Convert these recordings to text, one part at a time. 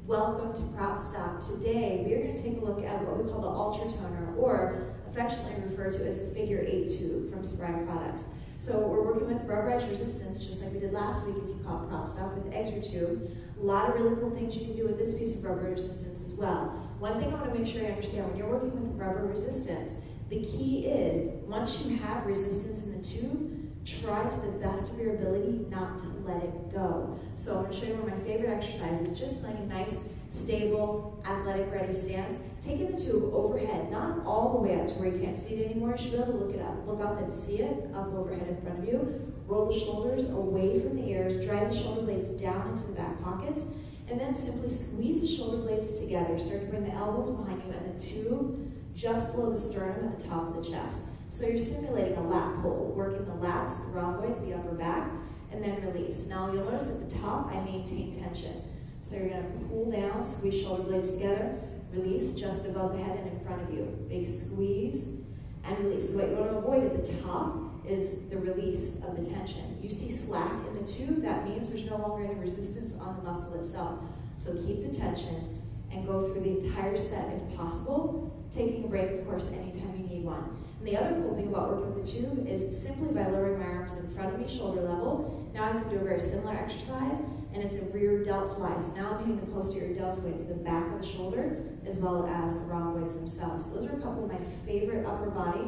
Welcome to Prop Stop. Today we are going to take a look at what we call the Ultratoner, or affectionately referred to as the Figure 8 tube from Spreen products. So we're working with rubber edge resistance, just like we did last week if you call it Prop Stop with Extra Tube. A lot of really cool things you can do with this piece of rubber resistance as well. One thing I want to make sure you understand, when you're working with rubber resistance, the key is, once you have resistance in the tube, try to the best of your ability not to let it go. So I'm going to show you one of my favorite exercises, just like a nice, stable, athletic, ready stance. Taking the tube overhead, not all the way up to where you can't see it anymore. You should be able to look up and see it, up overhead in front of you. Roll the shoulders away from the ears, drive the shoulder blades down into the back pockets, and then simply squeeze the shoulder blades together. Start to bring the elbows behind you and the tube just below the sternum at the top of the chest. So you're simulating a lat pull, working the lats, the rhomboids, the upper back, and then release. Now you'll notice at the top, I maintain tension. So you're gonna pull down, squeeze shoulder blades together, release just above the head and in front of you. Big squeeze and release. So what you wanna avoid at the top is the release of the tension. You see slack in the tube, that means there's no longer any resistance on the muscle itself. So keep the tension and go through the entire set if possible, taking a break, of course, anytime you need one. And the other cool thing about working with the tube is simply by lowering my arms in front of me, shoulder level, now I can do a very similar exercise, and it's a rear delt fly. So now I'm hitting the posterior deltoids, the back of the shoulder, as well as the rhomboids themselves. So those are a couple of my favorite upper body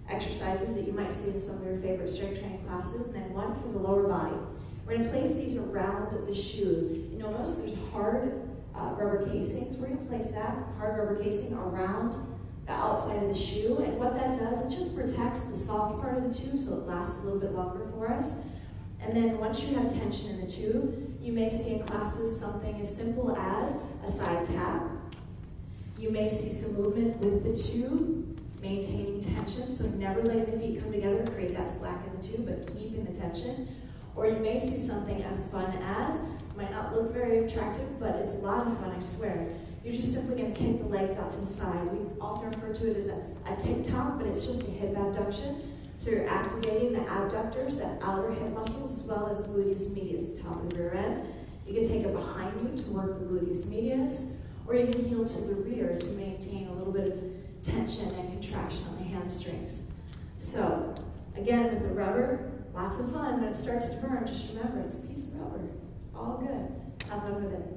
exercises that you might see in some of your favorite strength training classes, and then one for the lower body. We're going to place these around the shoes. And you'll notice there's hard rubber casings. We're going to place that hard rubber casing around the outside of the shoe, and what that does, it just protects the soft part of the tube so it lasts a little bit longer for us. And then once you have tension in the tube, you may see in classes something as simple as a side tap. You may see some movement with the tube, maintaining tension, so never letting the feet come together to create that slack in the tube, but keeping the tension. Or you may see something as fun as, might not look very attractive, but it's a lot of fun, I swear. You're just simply going to kick the legs out to the side. We often refer to it as a tick-tock, but it's just a hip abduction. So you're activating the abductors, that outer hip muscles, as well as the gluteus medius, the top of the rear end. You can take it behind you to work the gluteus medius, or you can heel to the rear to maintain a little bit of tension and contraction on the hamstrings. So, again, with the rubber, lots of fun. When it starts to burn, just remember, it's a piece of rubber. It's all good. Have fun with it.